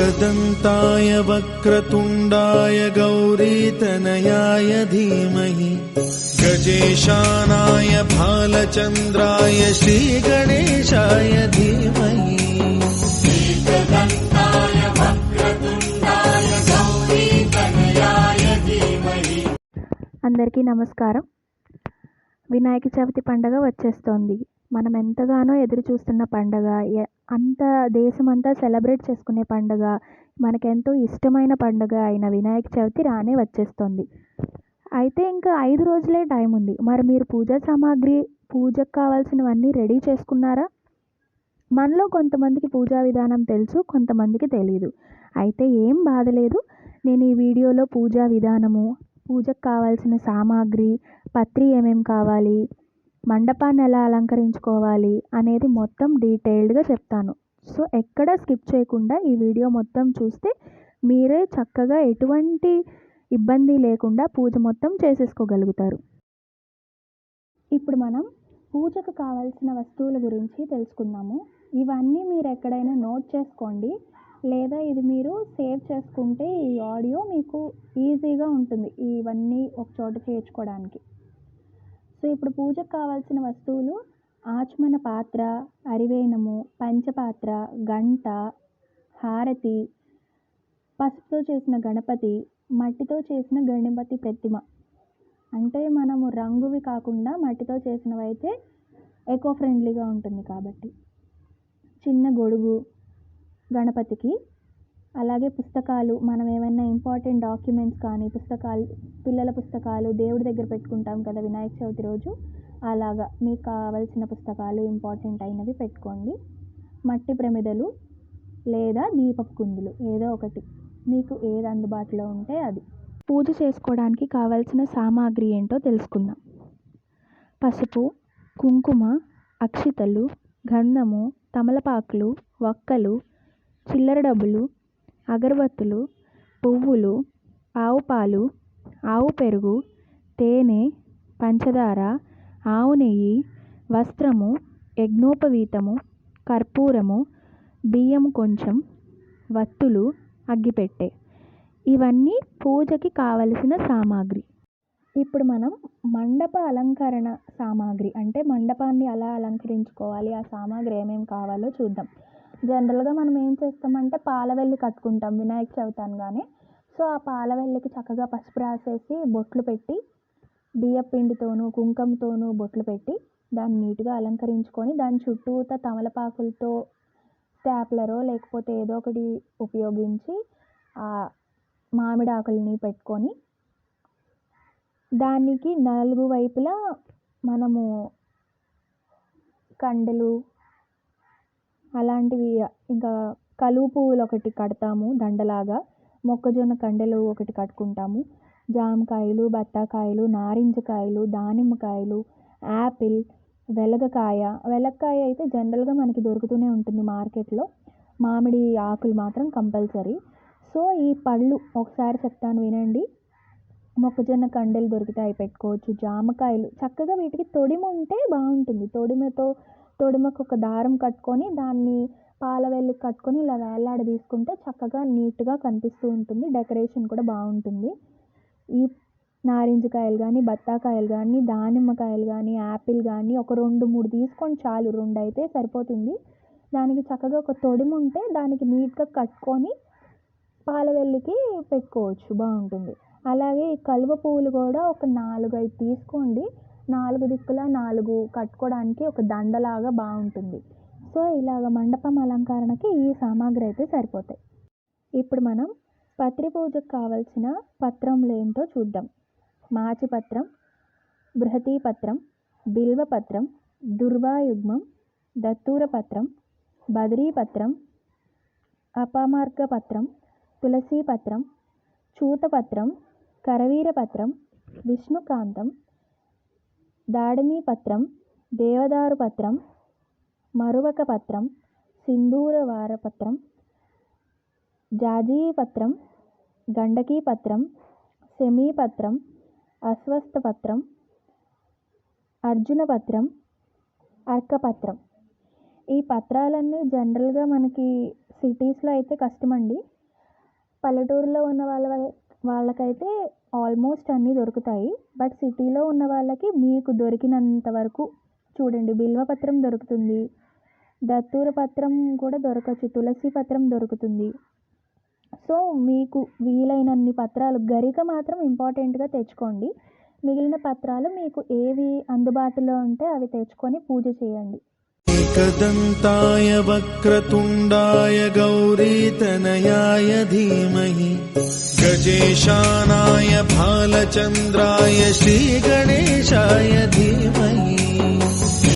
एकदन्ताय वक्रतुण्डाय गौरीतनयाय धीमहि गजेशानाय भालचन्द्राय श्रीगणेशाय धीमहि। అందరికీ నమస్కారం. వినాయక చవితి పండుగ వచ్చేస్తోంది. మనం ఎంతగానో ఎదురు చూస్తున్న పండుగ, దేశమంతా సెలబ్రేట్ చేసుకునే పండుగ, మనకెంతో ఇష్టమైన పండుగ అయిన వినాయక చవితి రానే వచ్చేస్తోంది. అయితే ఇంకా 5 రోజులే టైం ఉంది. మరి మీరు పూజా సామాగ్రి, పూజకు కావాల్సినవన్నీ రెడీ చేసుకున్నారా? మనలో కొంతమందికి పూజా విధానం తెలుసు, కొంతమందికి తెలియదు. అయితే ఏం బాధ లేదు. నేను ఈ వీడియోలో పూజా విధానము, పూజకు కావాల్సిన సామాగ్రి, పత్రి ఏమేమి కావాలి, మండపాన్ని ఎలా అలంకరించుకోవాలి అనేది మొత్తం డీటెయిల్డ్గా చెప్తాను. సో ఎక్కడ స్కిప్ చేయకుండా ఈ వీడియో మొత్తం చూస్తే మీరే చక్కగా ఎటువంటి ఇబ్బంది లేకుండా పూజ మొత్తం చేసేసుకోగలుగుతారు. ఇప్పుడు మనం పూజకు కావాల్సిన వస్తువుల గురించి తెలుసుకుందాము. ఇవన్నీ మీరు ఎక్కడైనా నోట్ చేసుకోండి, లేదా ఇది మీరు సేవ్ చేసుకుంటే ఈ ఆడియో మీకు ఈజీగా ఉంటుంది ఇవన్నీ ఒక చోట చేర్చుకోవడానికి. సో ఇప్పుడు పూజకు కావాల్సిన వస్తువులు: ఆచమన పాత్ర, అరివేణము, పంచపాత్ర, గంట, హారతి, పసుపుతో చేసిన గణపతి, మట్టితో చేసిన గణపతి ప్రతిమ. అంటే మనము రంగువి కాకుండా మట్టితో చేసినవి అయితే ఎకో ఫ్రెండ్లీగా ఉంటుంది కాబట్టి. చిన్న గొడుగు గణపతికి, అలాగే పుస్తకాలు, మనం ఏమైనా ఇంపార్టెంట్ డాక్యుమెంట్స్ కానీ, పుస్తకాలు, పిల్లల పుస్తకాలు దేవుడి దగ్గర పెట్టుకుంటాం కదా వినాయక చవితి రోజు, అలాగా మీకు కావాల్సిన పుస్తకాలు ఇంపార్టెంట్ అయినవి పెట్టుకోండి. మట్టి ప్రమిదలు లేదా దీపపు కుందులు, ఏదో ఒకటి, మీకు ఏది అందుబాటులో ఉంటే అది. పూజ చేసుకోవడానికి కావాల్సిన సామాగ్రి ఏంటో తెలుసుకుందాం. పసుపు, కుంకుమ, అక్షితలు, గంధము, తమలపాకులు, వక్కలు, చిల్లర డబ్బులు, అగరబత్తులు, పువ్వులు, ఆవు పాలు, ఆవు పెరుగు, తేనె, పంచదార, ఆవు నెయ్యి, వస్త్రము, యజ్ఞోపవీతము, కర్పూరము, బియ్యం కొంచెం, వత్తులు, అగ్గిపెట్టె. ఇవన్నీ పూజకి కావలసిన సామాగ్రి. ఇప్పుడు మనం మండప అలంకరణ సామాగ్రి, అంటే మండపాన్ని ఎలా అలంకరించుకోవాలి, ఆ సామాగ్రి ఏమేమి కావాలో చూద్దాం. జనరల్గా మనం ఏం చేస్తామంటే పాలవెల్లి కట్టుకుంటాం వినాయక చవితి అనగానే. సో ఆ పాలవెల్లికి చక్కగా పసుపు రాసేసి బొట్లు పెట్టి, బియ్య పిండితోనూ కుంకుమతోనూ బొట్లు పెట్టి దాన్ని నీట్గా అలంకరించుకొని, దాని చుట్టూత తమలపాకులతో స్టాప్లరో లేకపోతే ఏదో ఒకటి ఉపయోగించి ఆ మామిడి ఆకుల్ని పెట్టుకొని, దానికి 4 వైపులా మనము కండలు అలాంటివి, ఇంకా కలువ పువ్వులు ఒకటి కడతాము దండలాగా, మొక్కజొన్న కండెలు ఒకటి కట్టుకుంటాము, జామకాయలు, బత్తాకాయలు, నారింజకాయలు, దానిమ్మకాయలు, యాపిల్, వెలగకాయ అయితే జనరల్గా మనకి దొరుకుతూనే ఉంటుంది మార్కెట్లో. మామిడి ఆకులు మాత్రం కంపల్సరీ. సో ఈ పళ్ళు ఒకసారి చెప్తాను వినండి. మొక్కజొన్న కండెలు దొరికితే అవి పెట్టుకోవచ్చు. జామకాయలు, చక్కగా వీటికి తొడిమ ఉంటే బాగుంటుంది. తొడిమకు ఒక దారం కట్టుకొని దాన్ని పాలవెల్లికి కట్టుకొని ఇలా వేలాడ తీసుకుంటే చక్కగా నీట్గా కనిపిస్తూ ఉంటుంది. డెకరేషన్ కూడా బాగుంటుంది. ఈ నారింజకాయలు కానీ, బత్తాకాయలు కానీ, దానిమ్మకాయలు కానీ, యాపిల్ కానీ ఒక 2-3 తీసుకోండి చాలు, 2 అయితే సరిపోతుంది. దానికి చక్కగా ఒక తొడిమ ఉంటే దానికి నీట్గా కట్టుకొని పాలవెల్లికి పెట్టుకోవచ్చు, బాగుంటుంది. అలాగే ఈ కలువ పువ్వులు కూడా ఒక 4-5 తీసుకోండి. 4 దిక్కులా 4 కట్టుకోవడానికి ఒక దండలాగా బాగుంటుంది. సో ఇలాగ మండపం అలంకరణకి ఈ సామాగ్రి అయితే సరిపోతాయి. ఇప్పుడు మనం పత్రి పూజకు కావాల్సిన పత్రములు ఏంటో చూద్దాం. మాచిపత్రం, బృహతీపత్రం, బిల్వపత్రం, దుర్వాయుగ్మం, దత్తూరపత్రం, బదరీపత్రం, అపమార్గపత్రం, తులసీపత్రం, చూతపత్రం, కరవీరపత్రం, విష్ణుకాంతం, దాడిమీపత్రం, దేవదారు పత్రం, మరువక పత్రం, సింధూరవారపత్రం, జాజీపత్రం, గండకీపత్రం, శమీపత్రం, అశ్వస్థపత్రం, అర్జునపత్రం, అర్కపత్రం. ఈ పత్రాలన్నీ జనరల్గా మనకి సిటీస్లో అయితే కష్టమండి. పల్లెటూరులో ఉన్న వాళ్ళకైతే ఆల్మోస్ట్ అన్నీ దొరుకుతాయి. బట్ సిటీలో ఉన్న వాళ్ళకి మీకు దొరికినంత వరకు చూడండి. బిల్వపత్రం దొరుకుతుంది, దత్తూర పత్రం కూడా దొరకచ్చు, తులసి పత్రం దొరుకుతుంది. సో మీకు వీలైనన్ని పత్రాలు, గరిక మాత్రం ఇంపార్టెంట్గా తెచ్చుకోండి. మిగిలిన పత్రాలు మీకు ఏవి అందుబాటులో ఉంటే అవి తెచ్చుకొని పూజ చేయండి. एकदन्ताय वक्रतुण्डाय गौरीतनयाय धीमहि गजेशानाय भालचन्द्राय श्रीगणेशाय धीमहि